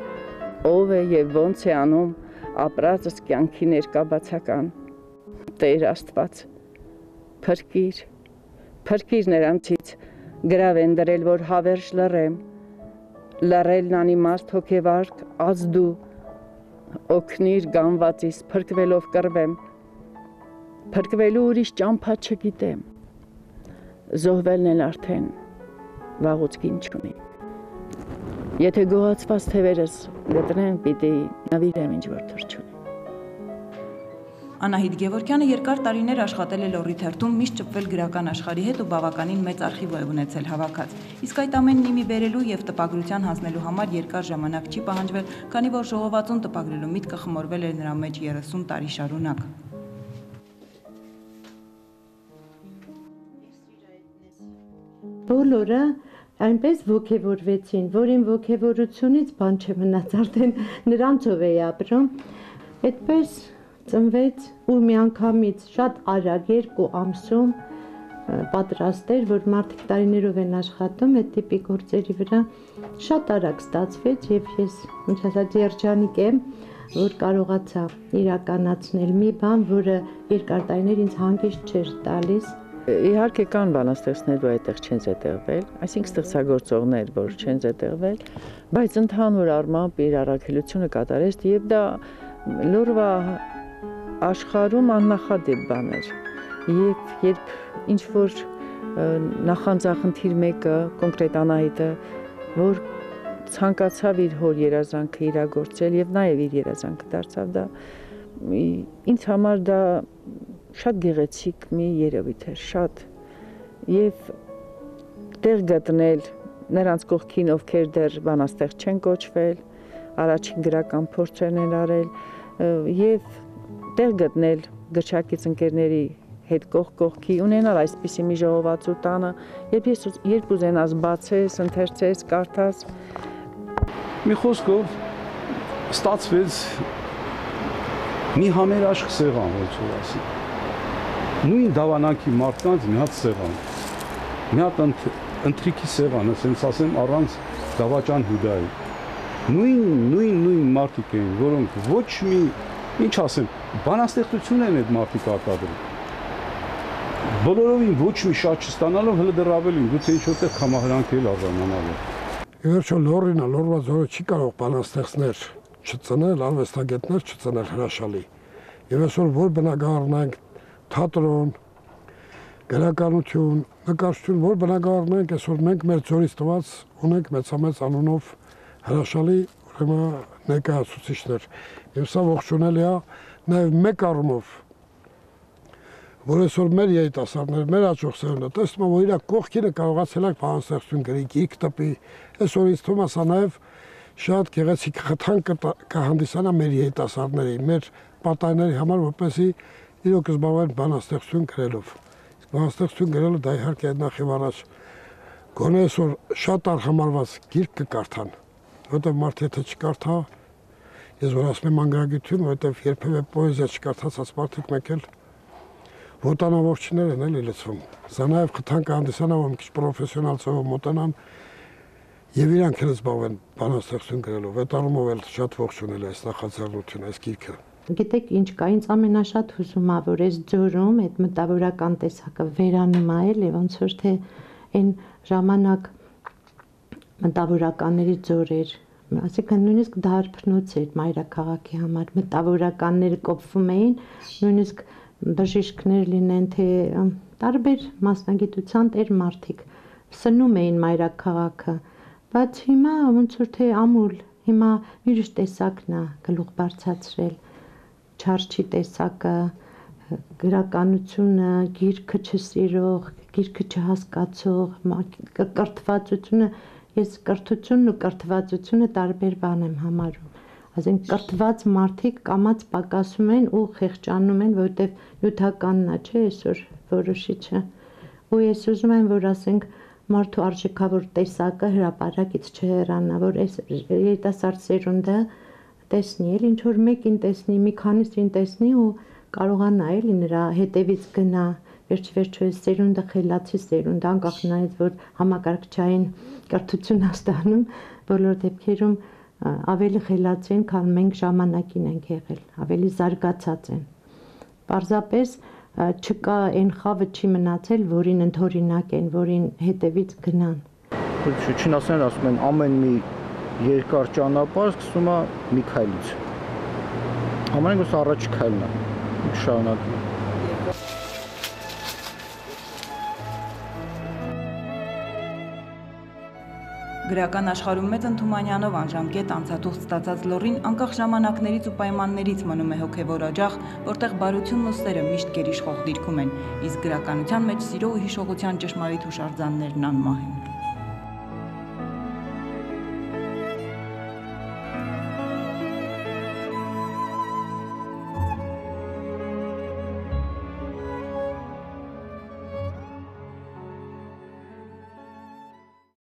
Speaker 7: ով է և ոնց է անում ապրածս կյանքի ներկա բացական, Տեր Աստված, Փրկիր նրանցից գրավ են դրել, որ հավերժ լռեմ, լռելն անիմաստ հոգևարք ազդու, օգնիր գանվածիս փրկվելով կռվեմ, փրկվելու ուրիշ ճամփա չգիտեմ, զոհվելն էլ արդեն վաղուց գին չունի, եթե գոհացված թևերս գտնեմ, պիտի նվիրեմ ինչ-որ թռչունի։
Speaker 1: Անահիտ Գևորգյանը երկար տարիներ աշխատել է Լոռի թերթում, միշտ շփվել գրական աշխարհի հետ ու բավականին մեծ արխիվ է ունեցել հավաքած։ Իսկ այդ ամենն իմի բերելու եւ տպագրության հանձնելու համար երկար ժամանակ չի պահանջվել, քանի որ ժողովածուն տպագրելու միտքը խմորվել էր նրա մեջ 30 տարի շարունակ։
Speaker 2: Բոլորը այնպես ոգևորվեցին, որ իմ ոգևորությունից բան չմնաց, արդեն նրանցով էի ապրում, այդպես ծնվեց ու միանգամից շատ արագ 2 ամսում պատրաստ էր, որ մարդիկ տարիներով են աշխատում այդ տիպի գործերի վրա, շատ արագ ստացվեց եւ ես ինչ ասած երջանիկ եմ, որ կարողացա իրականացնել մի բան, որը երկար տարիներ ինձ հանգիստ չէր տալիս։
Speaker 7: Իհարկե կան բանաստեղծներ, որ այդտեղ չեն զետեղվել, այսինքն ստեղծագործողներ, որ չեն զետեղվել, բայց ընդհանուր առմամբ իր առաքելությունը կատարեց եւ դա լուրվա աշխարհում աննախադեպ բան էր։ Եվ երբ ինչ-որ նախանձախնդիր մեկը, կոնկրետ Անահիտը, որ ցանկացավ իր հոր երազանքը իրագործել եւ նաեւ իր երազանքը դարձավ դա, ինձ համար դա շատ գեղեցիկ մի երևույթ էր, շատ, և տեղ գտնել նրանց կողքին, ովքեր դեռ բանաստեղծ չեն կոչվել, առաջին գրական փորձերն են արել, և տեղ գտնել գրչակից ընկերների հետ կողքի, ունենալ այսպիսի մի ժողովածու տանը, երբ ուզենաս բացես, ընթերցես, կարդաս։
Speaker 5: Մի խոսքով ստացվեց մի համերաշխ սեղան, ոնց որ ասի։ Նույն դավանանքի մարդկանց մի հատ սեղան, մի հատ ընթրիքի սեղան, ասենց ասեմ, առանց դավաճան հուդայի։ Նույն մարդիկ էին, որոնք ոչ մի, ինչ ասեմ, բանաստեղծություն են այդ մարդիկ արտադրում։ Բոլորովին ոչ մի շատ չստանալով, հələ դեռ ավելին, գուցե ինչ-որտեղ կամահրանքել արժանանալով։ Վերջո
Speaker 6: Լոռինը, Լոռվա ձորը չի կարող բանաստեղծներ չծնել, արվեստագետներ չծնել հրաշալի։ Եվ այսօր որ բնագավառնանք թատրոն, գրականություն, նկարչություն, որ բնագավառնանք, այսօր մենք մեր ձորից տված ունենք մեծամեծ անունով հրաշալի ուրեմն ներկայացուցիչներ։ Եվ սա ողջունելի է նաև մեկ առումով, որ այսօր մեր երիտասարդները, մեր հաջող սերունդը տեսնում են, որ իր կողքինը կարողացել է բանաստեղծություն գրի, գիրք տպի, այսօր ինձ թվում է սա նաև շատ գեղեցիկ խթան կհանդիսանա մեր երիտասարդների, մեր պատանիների համար, որպեսզի իրոք զբաղվեն բանաստեղծություն գրելով։ Իսկ բանաստեղծություն գրելը դա իհարկե նախ եւ առաջ գոնե այսօր շատ արհամարված գիրք կկարդան, որտեղ մարդ եթե չկարդա, ես որ ասում եմ անգրագիտություն, որտեղ երբևէ պոեզիա չկարդացած մարդիկ մեկ էլ ոտանավորչներ են էլի լցվում։ Սա նաև խթան կհանդիսանա, որ մի քիչ պրոֆեսիոնալ ծավալ մոտենան եւ իրանք էլ զբաղվեն բանաստեղծություն գրելով։ Այդ առումով էլ շատ ողջունել այս նախաձեռնությունը, այս գիրքը։
Speaker 2: Գիտեք ինչ կա, ինձ ամենաշատ հուզում է, որ այս ձորում այդ մտավորական տեսակը վերանում է էլի, ոնց որ թե այն ժամանակ մտավորականների ձորեր, Այսինքն նույնիսկ դարբնոց էր մայրաքաղաքի համար, մտավորականները կոփվում էին, նույնիսկ բժիշկներ լինեն, թե տարբեր մասնագիտության տեր մարդիկ սնում էին մայրաքաղաքը, բայց հիմա ոնց որ թե ամուլ, հիմա ուրիշ տեսակն է գլուխ բարձրացրել, չարչի տեսակը, գրականությունը, գիրքը չսիրող, գիրքը չհասկացող, կրթվածությունը, ես կրթությունն ու կրթվածությունը տարբեր բան եմ համարում։ Այսինքն կրթված մարդիկ կամած պակասում են ու խեղճանում են, որովհետև նյութականն է, չէ, այսօր որոշիչը։ Ու ես ուզում եմ, որ ասենք մարդու արժեքավոր տեսակը հրապարակից չհեռանա, որ այս երիտասարդ սերունդը տեսնի, էլ ինչ որ մեկին տեսնի, մի քանիսին տեսնի ու կարողանա էլի նրա հետևից գնա, վերջ-վերջո այս սերունդը խելացի սերունդ, անկախ նայած, որ համակարգչային կրթություն ստանում, բոլոր դեպքերում ավելի խելացի են, քան մենք ժամանակին ենք եղել, ավելի զարգացած են։ Պարզապես չկա այն խավը չի մնացել, որին ընդօրինակ են, որին հետևից գնան։
Speaker 4: Չինասերն ասում են ամեն մի երկար ճանապարհ սկսում է մի քայլից։ Ամենից առաջ քայլն է։ Շարունակում։
Speaker 1: Գրական աշխարհում Մեծն Թումանյանով անժամկետ անցաթուղթ ստացած լոռին անկախ ժամանակներից ու պայմաններից մնում է հոգևոր օջախ, որտեղ բարությունն ու սերը միշտ գերիշխող դիրքում են, իսկ գրականության մեջ սիրո ու հիշողության ճշմարիտ հուշարձաններն անմահ են։